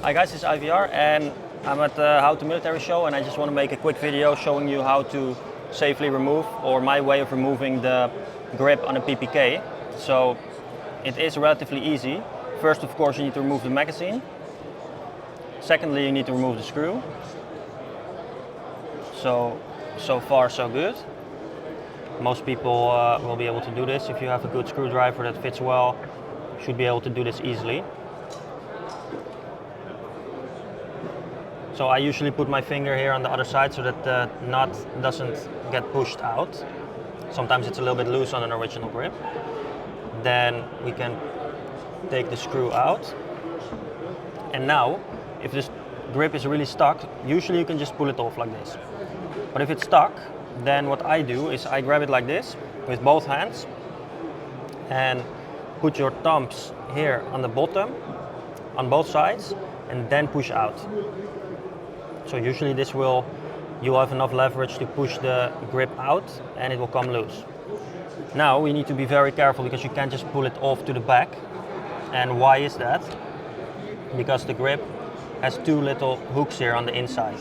Hi guys, it's IVR and I'm at the How to Military show, and I just want to make a quick video showing you how to safely remove, or my way of removing, the grip on a PPK. So it is relatively easy. First, of course, you need to remove the magazine. Secondly, you need to remove the screw. So far so good. Most people will be able to do this. If you have a good screwdriver that fits well, you should be able to do this easily. So I usually put my finger here on the other side so that the nut doesn't get pushed out. Sometimes it's a little bit loose on an original grip. Then we can take the screw out. And now, if this grip is really stuck, usually you can just pull it off like this. But if it's stuck, then what I do is I grab it like this with both hands and put your thumbs here on the bottom on both sides and then push out. So usually you'll have enough leverage to push the grip out and it will come loose. Now we need to be very careful because you can't just pull it off to the back. And why is that? Because the grip has two little hooks here on the inside.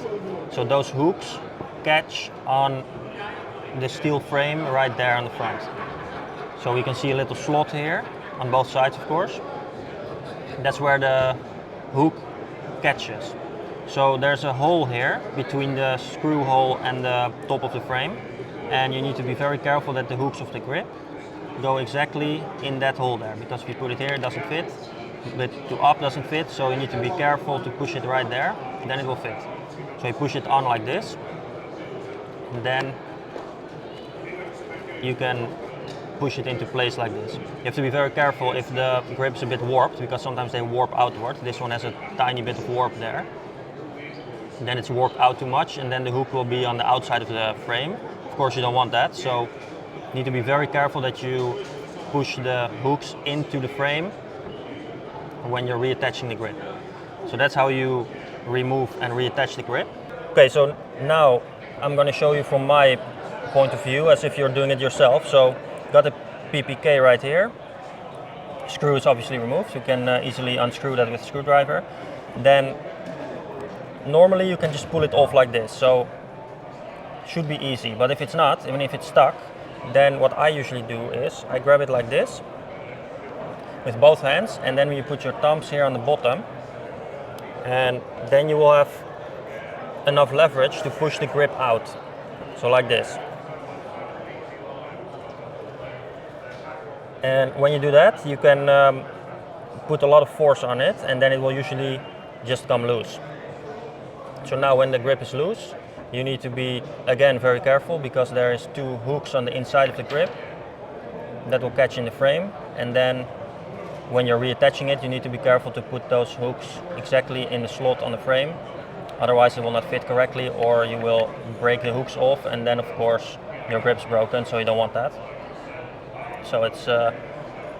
So those hooks catch on the steel frame right there on the front. So we can see a little slot here on both sides, of course. That's where the hook catches. So there's a hole here between the screw hole and the top of the frame, and you need to be very careful that the hooks of the grip go exactly in that hole there, because if you put it here it doesn't fit, but to up doesn't fit, so you need to be careful to push it right there, then it will fit. So you push it on like this, and then you can push it into place like this. You have to be very careful if the grip's a bit warped, because sometimes they warp outward. This one has a tiny bit of warp there. Then it's warped out too much, and then the hook will be on the outside of the frame. Of course you don't want that, so you need to be very careful that you push the hooks into the frame when you're reattaching the grip. So that's how you remove and reattach the grip. Okay, so now I'm going to show you from my point of view as if you're doing it yourself. So got a PPK right here. Screw is obviously removed. You can easily unscrew that with a screwdriver. Then normally you can just pull it off like this, so it should be easy. But if it's not, even if it's stuck, then what I usually do is I grab it like this with both hands, and then you put your thumbs here on the bottom, and then you will have enough leverage to push the grip out. So like this. And when you do that, you can put a lot of force on it, and then it will usually just come loose. So now when the grip is loose, you need to be, again, very careful, because there is two hooks on the inside of the grip that will catch in the frame. And then when you're reattaching it, you need to be careful to put those hooks exactly in the slot on the frame. Otherwise it will not fit correctly, or you will break the hooks off, and then of course your grip's broken, so you don't want that. So it's a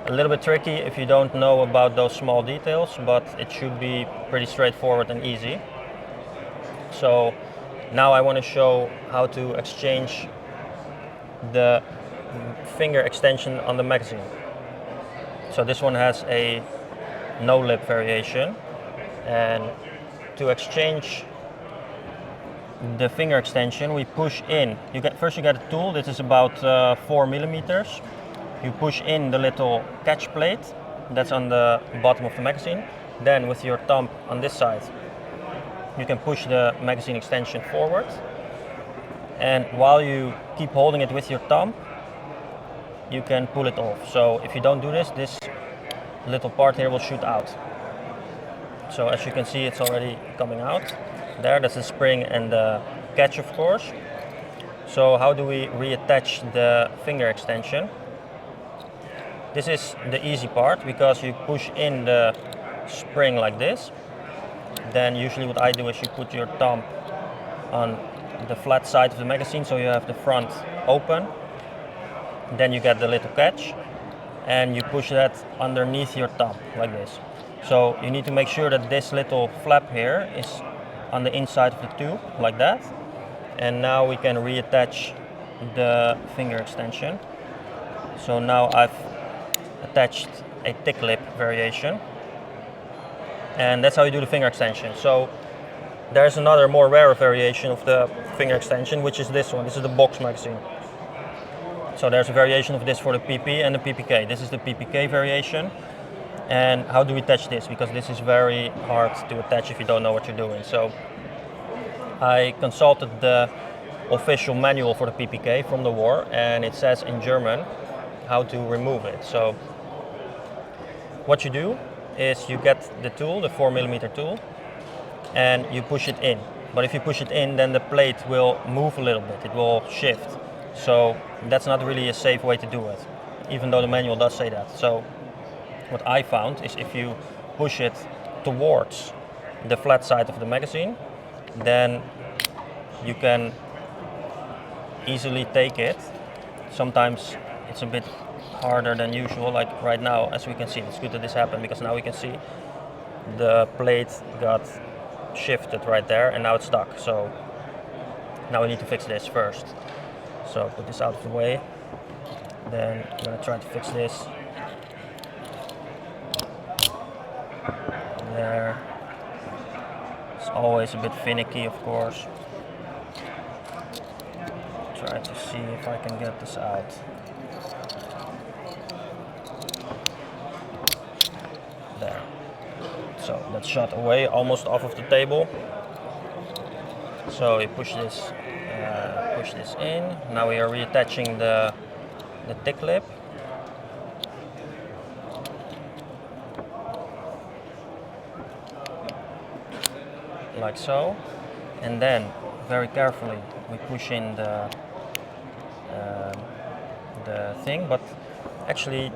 little bit tricky if you don't know about those small details, but it should be pretty straightforward and easy. So now I want to show how to exchange the finger extension on the magazine. So this one has a no-lip variation, and to exchange the finger extension we push in. First you get a tool. This is about 4 millimeters. You push in the little catch plate that's on the bottom of the magazine. Then with your thumb on this side you can push the magazine extension forward, and while you keep holding it with your thumb you can pull it off. So if you don't do this, this little part here will shoot out. So as you can see, it's already coming out. There, that's the spring and the catch, of course. So how do we reattach the finger extension? This is the easy part, because you push in the spring like this. Then usually what I do is you put your thumb on the flat side of the magazine, so you have the front open. Then you get the little catch, and you push that underneath your thumb like this. So you need to make sure that this little flap here is on the inside of the tube like that. And now we can reattach the finger extension. So now I've attached a thick lip variation. And that's how you do the finger extension. So there's another more rare variation of the finger extension, which is this one. This is the box magazine. So there's a variation of this for the PP and the PPK. This is the PPK variation. And how do we attach this? Because this is very hard to attach if you don't know what you're doing. So I consulted the official manual for the PPK from the war, and it says in German how to remove it. So what you do is you get the tool, the 4mm tool, and you push it in. But if you push it in, then the plate will move a little bit, it will shift. So that's not really a safe way to do it, even though the manual does say that. So what I found is if you push it towards the flat side of the magazine, then you can easily take it. Sometimes it's a bit harder than usual, like right now, as we can see. It's good that this happened because now we can see the plate got shifted right there and now it's stuck. So now we need to fix this first. So put this out of the way. Then I'm gonna try to fix this. There. It's always a bit finicky, of course. Try to see if I can get this out. There. So that's shot away, almost off of the table. So you push this in. Now we are reattaching the tick lip. Like so, and then very carefully we push in the thing. But actually,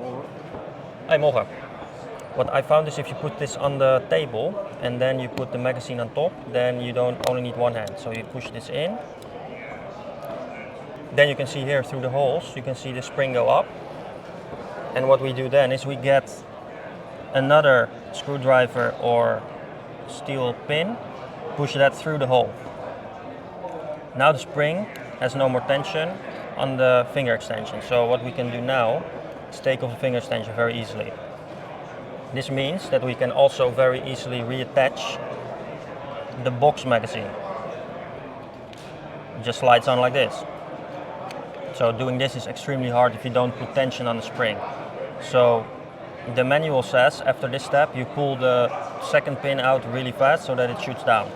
what I found is if you put this on the table and then you put the magazine on top, then you don't only need one hand. So you push this in, then you can see here through the holes, you can see the spring go up. And what we do then is we get another screwdriver or steel pin, push that through the hole. Now the spring has no more tension on the finger extension. So what we can do now is take off the finger extension very easily. This means that we can also very easily reattach the box magazine. It just slides on like this. So doing this is extremely hard if you don't put tension on the spring. So the manual says after this step you pull the second pin out really fast so that it shoots down.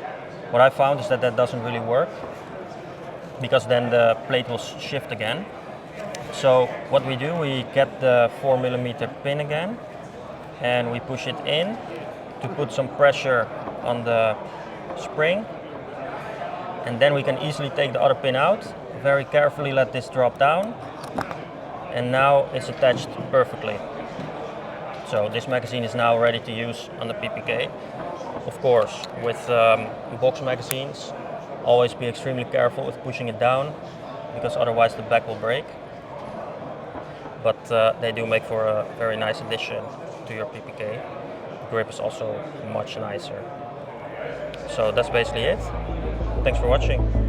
What I found is that that doesn't really work because then the plate will shift again. So what we do, we get the 4mm pin again and we push it in to put some pressure on the spring, and then we can easily take the other pin out, very carefully let this drop down, and now it's attached perfectly. So this magazine is now ready to use on the PPK. Of course, with box magazines, always be extremely careful with pushing it down because otherwise the back will break. But they do make for a very nice addition to your PPK. The grip is also much nicer. So that's basically it. Thanks for watching.